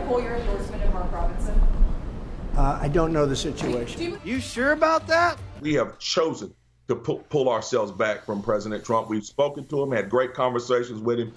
pull your endorsement of Mark Robinson? I don't know the situation. You sure about that? We have chosen to pull ourselves back from President Trump. We've spoken to him, had great conversations with him.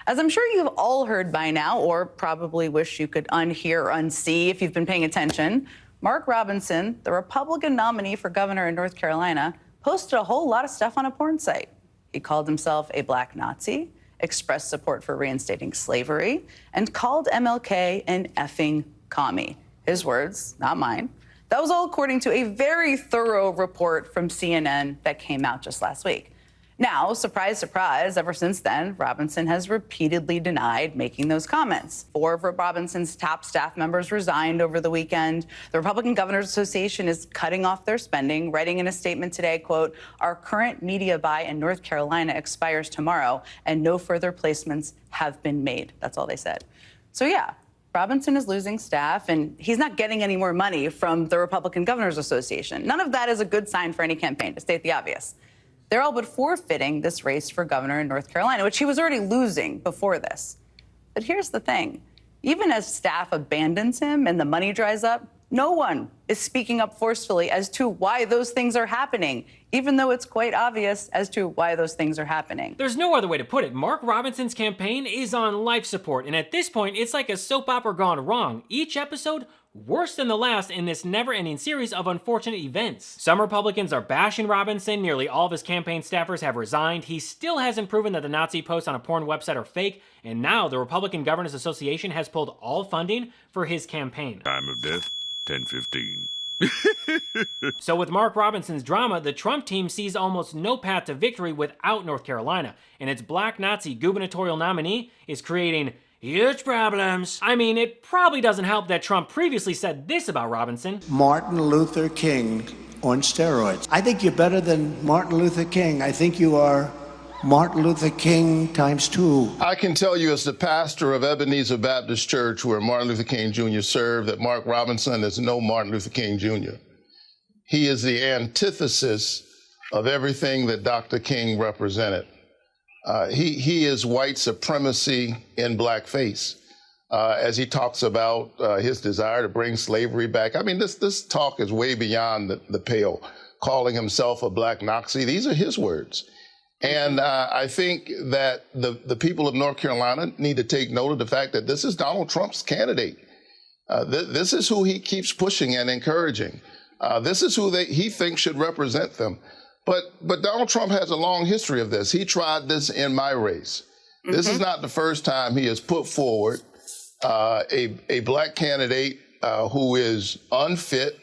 As I'm sure you've all heard by now, or probably wish you could unhear or unsee if you've been paying attention, Mark Robinson, the Republican nominee for governor in North Carolina, posted a whole lot of stuff on a porn site. He called himself a black Nazi, expressed support for reinstating slavery, and called MLK an effing commie. His words, not mine. That was all according to a very thorough report from CNN that came out just last week. Now, surprise, surprise, ever since then, Robinson has repeatedly denied making those comments. 4 of Robinson's top staff members resigned over the weekend. The Republican Governors Association is cutting off their spending, writing in a statement today, quote, "Our current media buy in North Carolina expires tomorrow, and no further placements have been made." That's all they said. So, yeah. Robinson is losing staff, and he's not getting any more money from the Republican Governors Association. None of that is a good sign for any campaign, to state the obvious. They're all but forfeiting this race for governor in North Carolina, which he was already losing before this. But here's the thing. Even as staff abandons him and the money dries up, no one is speaking up forcefully as to why those things are happening, even though it's quite obvious as to why those things are happening. There's no other way to put it. Mark Robinson's campaign is on life support, and at this point, it's like a soap opera gone wrong. Each episode worse than the last in this never-ending series of unfortunate events. Some Republicans are bashing Robinson. Nearly all of his campaign staffers have resigned. He still hasn't proven that the Nazi posts on a porn website are fake, and now the Republican Governors Association has pulled all funding for his campaign. Time of death, 10:15. So with Mark Robinson's drama, the Trump team sees almost no path to victory without North Carolina, and its black Nazi gubernatorial nominee is creating huge problems. I mean, it probably doesn't help that Trump previously said this about Robinson. Martin Luther King on steroids. I think you're better than Martin Luther King. I think you are Martin Luther King times 2. I can tell you as the pastor of Ebenezer Baptist Church, where Martin Luther King Jr. served, that Mark Robinson is no Martin Luther King Jr. He is the antithesis of everything that Dr. King represented. He is white supremacy in blackface, as he talks about his desire to bring slavery back. I mean, this talk is way beyond the pale, calling himself a black Nazi. These are his words. And I think that the people of North Carolina need to take note of the fact that this is Donald Trump's candidate. This is who he keeps pushing and encouraging. This is who he thinks should represent them. But Donald Trump has a long history of this. He tried this in my race. This is not the first time he has put forward a black candidate who is unfit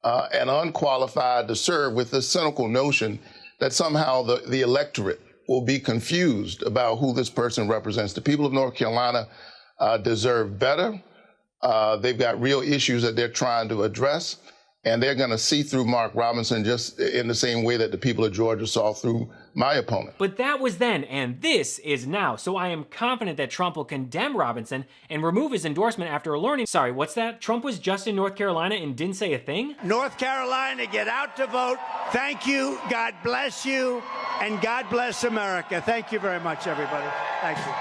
and unqualified to serve, with the cynical notion that somehow the electorate will be confused about who this person represents. The people of North Carolina deserve better. They've got real issues that they're trying to address, and they're going to see through Mark Robinson just in the same way that the people of Georgia saw through my opponent. But that was then, and this is now. So I am confident that Trump will condemn Robinson and remove his endorsement after learning. Sorry, what's that? Trump was just in North Carolina and didn't say a thing? North Carolina, get out to vote. Thank you. God bless you. And God bless America. Thank you very much, everybody. Thank you.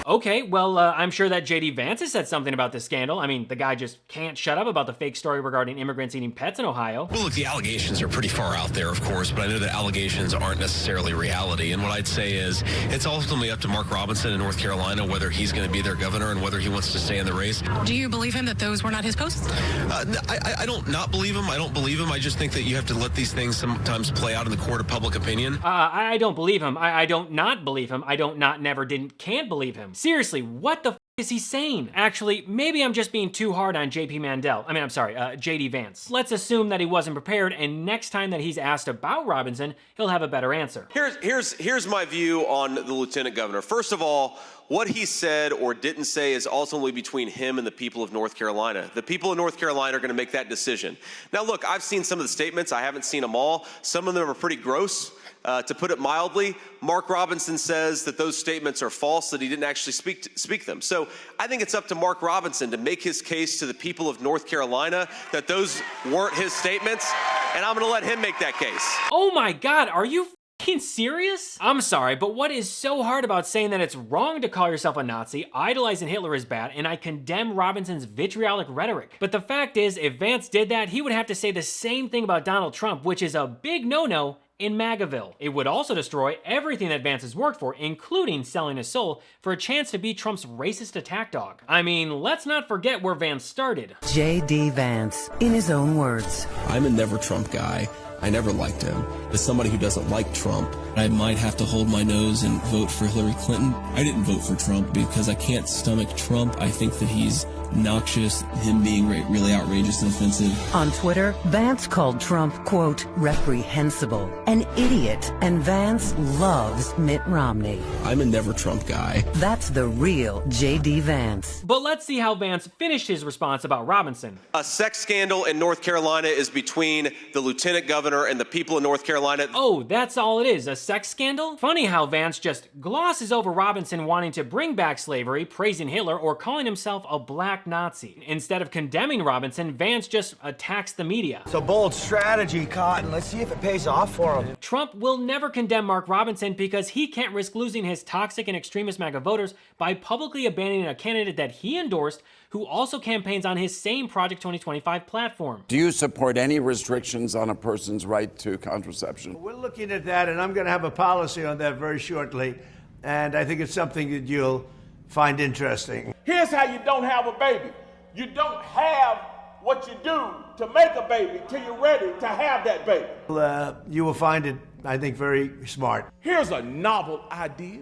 Okay, well, I'm sure that J.D. Vance has said something about this scandal. I mean, the guy just can't shut up about the fake story regarding immigrants eating pets in Ohio. Well, look, the allegations are pretty far out there, of course, but I know that allegations aren't necessarily reality. And what I'd say is it's ultimately up to Mark Robinson in North Carolina whether he's going to be their governor and whether he wants to stay in the race. Do you believe him that those were not his posts? I don't not believe him. I don't believe him. I just think that you have to let these things sometimes play out in the court of public opinion. I don't believe him. I don't not believe him. I don't not never didn't can't believe him. Seriously, what the is he saying? Actually, maybe I'm just being too hard on JD Vance. Let's assume that he wasn't prepared, and next time that he's asked about Robinson, he'll have a better answer. Here's my view on the lieutenant governor. First of all, what he said or didn't say is ultimately between him and the people of North Carolina. The people of North Carolina are going to make that decision. Now, look, I've seen some of the statements. I haven't seen them all. Some of them are pretty gross. To put it mildly, Mark Robinson says that those statements are false, that he didn't actually speak them. So I think it's up to Mark Robinson to make his case to the people of North Carolina that those weren't his statements, and I'm going to let him make that case. Oh my God, are you serious? I'm sorry, but what is so hard about saying that it's wrong to call yourself a Nazi, idolizing Hitler is bad, and I condemn Robinson's vitriolic rhetoric? But the fact is, if Vance did that, he would have to say the same thing about Donald Trump, which is a big no-no in MAGAville. It would also destroy everything that Vance has worked for, including selling his soul for a chance to be Trump's racist attack dog. I mean, let's not forget where Vance started. J.D. Vance, in his own words. I'm a never Trump guy. I never liked him. As somebody who doesn't like Trump, I might have to hold my nose and vote for Hillary Clinton. I didn't vote for Trump because I can't stomach Trump. I think that he's noxious, him being really outrageous and offensive. On Twitter, Vance called Trump, quote, reprehensible, an idiot, and Vance loves Mitt Romney. I'm a never Trump guy. That's the real J.D. Vance. But let's see how Vance finished his response about Robinson. A sex scandal in North Carolina is between the lieutenant governor and the people of North Carolina. Oh, that's all it is, a sex scandal? Funny how Vance just glosses over Robinson wanting to bring back slavery, praising Hitler, or calling himself a black Nazi. Instead of condemning Robinson, Vance just attacks the media. It's a bold strategy, Cotton. Let's see if it pays off for him. Trump will never condemn Mark Robinson because he can't risk losing his toxic and extremist MAGA voters by publicly abandoning a candidate that he endorsed who also campaigns on his same Project 2025 platform. Do you support any restrictions on a person's right to contraception? We're looking at that, and I'm going to have a policy on that very shortly, and I think it's something that you'll find interesting. Here's how you don't have a baby. You don't have what you do to make a baby till you're ready to have that baby. You will find it, I think, very smart. Here's a novel idea.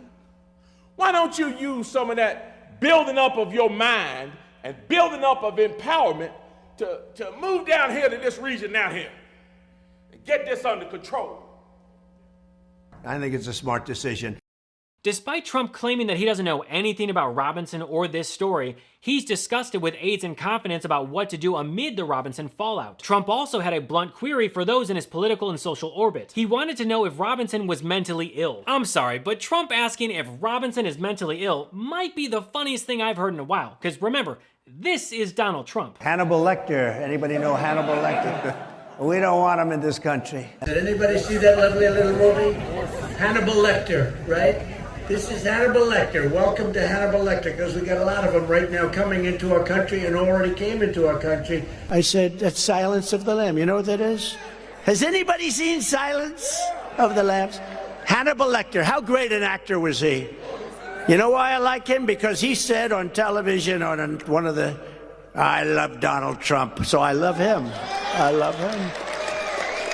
Why don't you use some of that building up of your mind and building up of empowerment to move down here to this region down here and get this under control? I think it's a smart decision. Despite Trump claiming that he doesn't know anything about Robinson or this story, he's disgusted with aides in confidence about what to do amid the Robinson fallout. Trump also had a blunt query for those in his political and social orbit. He wanted to know if Robinson was mentally ill. I'm sorry, but Trump asking if Robinson is mentally ill might be the funniest thing I've heard in a while, because remember, this is Donald Trump. Hannibal Lecter. Anybody know Hannibal Lecter? We don't want him in this country. Did anybody see that lovely little movie? Hannibal Lecter, right? This is Hannibal Lecter. Welcome to Hannibal Lecter, because we got a lot of them right now coming into our country and already came into our country. I said, that's Silence of the Lamb. You know what that is? Has anybody seen Silence of the Lambs? Hannibal Lecter, how great an actor was he? You know why I like him? Because he said on television, on one of the, I love Donald Trump, so I love him. I love him.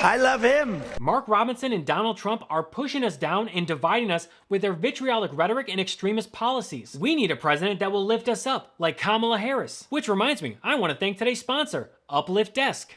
I love him. Mark Robinson and Donald Trump are pushing us down and dividing us with their vitriolic rhetoric and extremist policies. We need a president that will lift us up, like Kamala Harris. Which reminds me, I want to thank today's sponsor, Uplift Desk.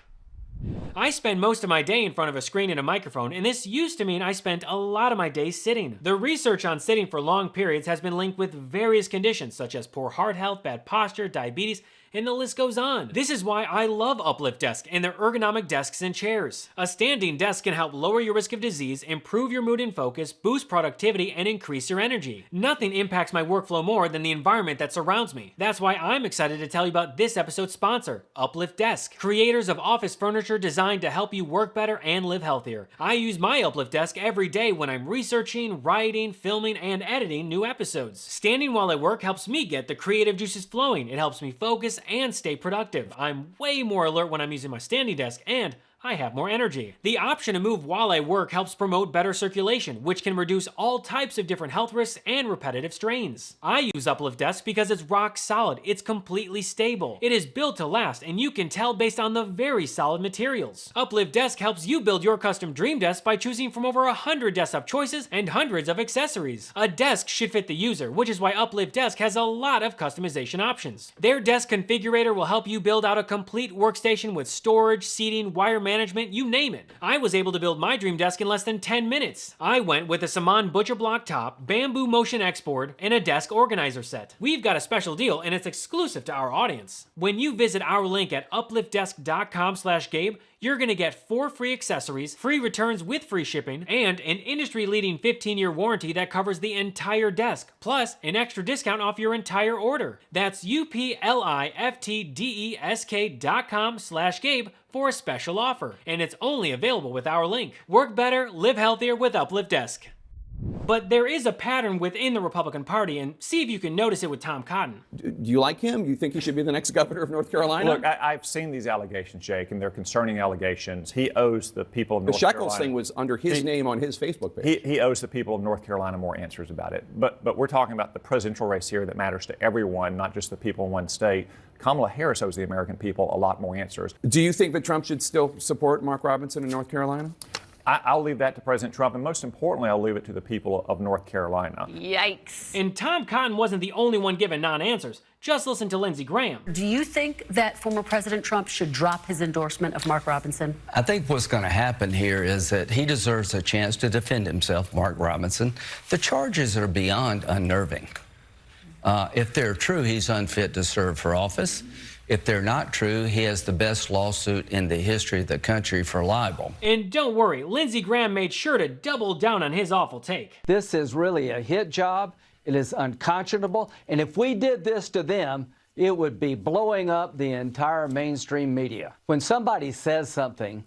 I spend most of my day in front of a screen and a microphone, and this used to mean I spent a lot of my days sitting. The research on sitting for long periods has been linked with various conditions such as poor heart health, bad posture, diabetes, and the list goes on. This is why I love Uplift Desk and their ergonomic desks and chairs. A standing desk can help lower your risk of disease, improve your mood and focus, boost productivity, and increase your energy. Nothing impacts my workflow more than the environment that surrounds me. That's why I'm excited to tell you about this episode's sponsor, Uplift Desk, creators of office furniture designed to help you work better and live healthier. I use my Uplift Desk every day when I'm researching, writing, filming, and editing new episodes. Standing while I work helps me get the creative juices flowing. It helps me focus and stay productive. I'm way more alert when I'm using my standing desk, and I have more energy. The option to move while I work helps promote better circulation, which can reduce all types of different health risks and repetitive strains. I use Uplift Desk because it's rock solid, it's completely stable. It is built to last, and you can tell based on the very solid materials. Uplift Desk helps you build your custom dream desk by choosing from over 100 desktop choices and hundreds of accessories. A desk should fit the user, which is why Uplift Desk has a lot of customization options. Their desk configurator will help you build out a complete workstation with storage, seating, wire management, you name it. I was able to build my dream desk in less than 10 minutes. I went with a Saman butcher block top, bamboo motion X-board, and a desk organizer set. We've got a special deal, and it's exclusive to our audience. When you visit our link at upliftdesk.com/Gabe, you're going to get 4 free accessories, free returns with free shipping, and an industry-leading 15-year warranty that covers the entire desk, plus an extra discount off your entire order. That's upliftdesk.com/Gabe for a special offer, and it's only available with our link. Work better, live healthier with Uplift Desk. But there is a pattern within the Republican Party, and see if you can notice it with Tom Cotton. Do you like him? You think he should be the next governor of North Carolina? Look, I've seen these allegations, Jake, and they're concerning allegations. He owes the people of North Carolina... The Shekels thing was under his name on his Facebook page. He owes the people of North Carolina more answers about it. But we're talking about the presidential race here that matters to everyone, not just the people in one state. Kamala Harris owes the American people a lot more answers. Do you think that Trump should still support Mark Robinson in North Carolina? I'll leave that to President Trump, and most importantly, I'll leave it to the people of North Carolina. Yikes. And Tom Cotton wasn't the only one giving non-answers. Just listen to Lindsey Graham. Do you think that former President Trump should drop his endorsement of Mark Robinson? I think what's going to happen here is that he deserves a chance to defend himself, Mark Robinson. The charges are beyond unnerving. If they're true, he's unfit to serve for office. If they're not true, he has the best lawsuit in the history of the country for libel. And don't worry, Lindsey Graham made sure to double down on his awful take. This is really a hit job. It is unconscionable. And if we did this to them, it would be blowing up the entire mainstream media. When somebody says something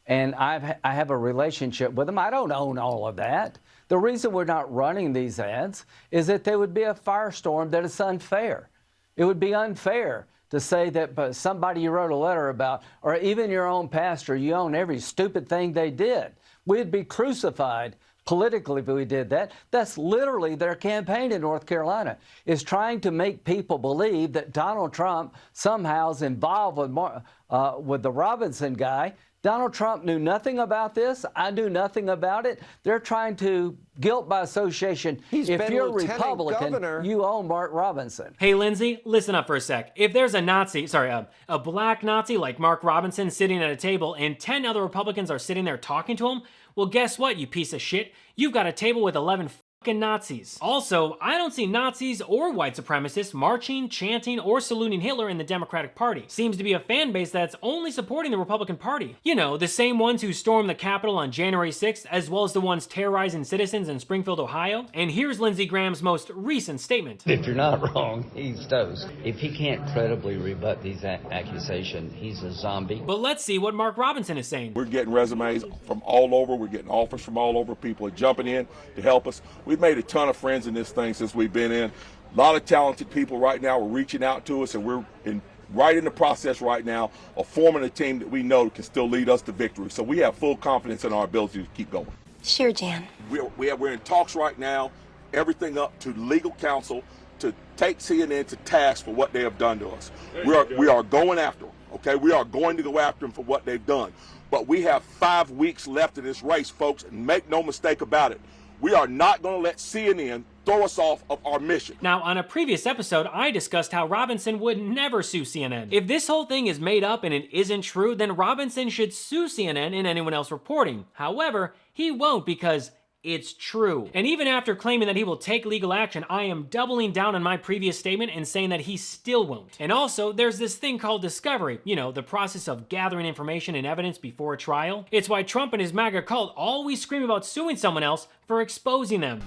and I have a relationship with them, I don't own all of that. The reason we're not running these ads is that there would be a firestorm that is unfair. It would be unfair to say that somebody you wrote a letter about, or even your own pastor, you own every stupid thing they did. We'd be crucified politically if we did that. That's literally their campaign in North Carolina, is trying to make people believe that Donald Trump somehow is involved with the Robinson guy. Donald Trump knew nothing about this. I knew nothing about it. They're trying to guilt by association. If you're a Republican, you own Mark Robinson. Hey, Lindsey, listen up for a sec. If there's a black Nazi like Mark Robinson sitting at a table and 10 other Republicans are sitting there talking to him, well, guess what, you piece of shit? You've got a table with 11 fucking Nazis. Also, I don't see Nazis or white supremacists marching, chanting, or saluting Hitler in the Democratic Party. Seems to be a fan base that's only supporting the Republican Party. You know, the same ones who stormed the Capitol on January 6th, as well as the ones terrorizing citizens in Springfield, Ohio. And here's Lindsey Graham's most recent statement. If you're not wrong, he's toast. If he can't credibly rebut these accusations, he's a zombie. But let's see what Mark Robinson is saying. We're getting resumes from all over. We're getting offers from all over. People are jumping in to help us. We've made a ton of friends in this thing since we've been in. A lot of talented people right now are reaching out to us, and we're right in the process right now of forming a team that we know can still lead us to victory. So we have full confidence in our ability to keep going. Sure, Jan. We're in talks right now, everything up to legal counsel to take CNN to task for what they have done to us. We are going after them, okay? We are going to go after them for what they've done. But we have 5 weeks left in this race, folks, and make no mistake about it. We are not going to let CNN throw us off of our mission. Now, on a previous episode, I discussed how Robinson would never sue CNN. If this whole thing is made up and it isn't true, then Robinson should sue CNN and anyone else reporting. However, he won't because it's true. And even after claiming that he will take legal action, I am doubling down on my previous statement and saying that he still won't. And also, there's this thing called discovery. You know, the process of gathering information and evidence before a trial. It's why Trump and his MAGA cult always scream about suing someone else for exposing them.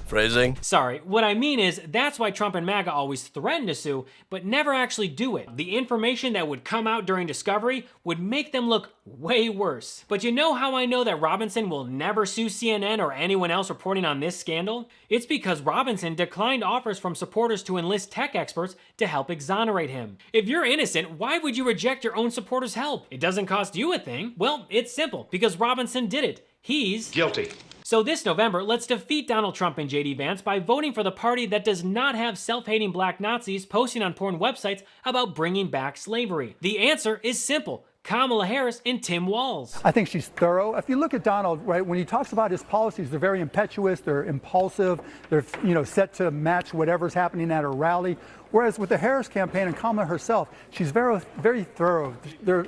Phrasing? Sorry, what I mean is that's why Trump and MAGA always threaten to sue, but never actually do it. The information that would come out during discovery would make them look way worse. But you know how I know that Robinson will never sue CNN or anyone else reporting on this scandal? It's because Robinson declined offers from supporters to enlist tech experts to help exonerate him. If you're innocent, why would you reject your own supporters' help? It doesn't cost you a thing. Well, it's simple, because Robinson did it. He's guilty. So this November, let's defeat Donald Trump and J.D. Vance by voting for the party that does not have self-hating black Nazis posting on porn websites about bringing back slavery. The answer is simple. Kamala Harris and Tim Walz. I think she's thorough. If you look at Donald, right, when he talks about his policies, they're very impetuous, they're impulsive, they're set to match whatever's happening at a rally. Whereas with the Harris campaign and Kamala herself, she's very, very thorough.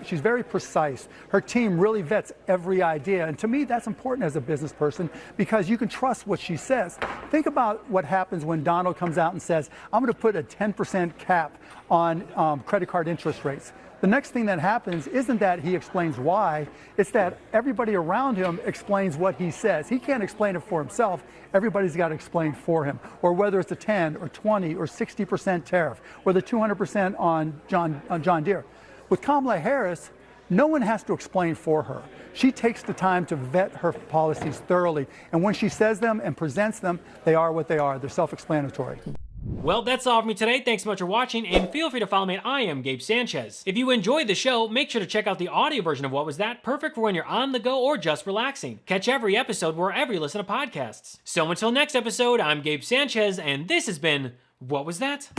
She's very precise. Her team really vets every idea. And to me, that's important as a business person because you can trust what she says. Think about what happens when Donald comes out and says, I'm going to put a 10% cap on credit card interest rates. the next thing that happens isn't that he explains why, it's that everybody around him explains what he says. He can't explain it for himself. Everybody's got to explain for him. Or whether it's a 10 or 20 or 60% tariff, or the 200% on John Deere. With Kamala Harris, no one has to explain for her. She takes the time to vet her policies thoroughly. And when she says them and presents them, they are what they are. They're self-explanatory. Well, that's all for me today. Thanks so much for watching, and feel free to follow me at I Am Gabe Sanchez. If you enjoyed the show, make sure to check out the audio version of What Was That, perfect for when you're on the go or just relaxing. Catch every episode wherever you listen to podcasts. So until next episode, I'm Gabe Sanchez, and this has been What Was That?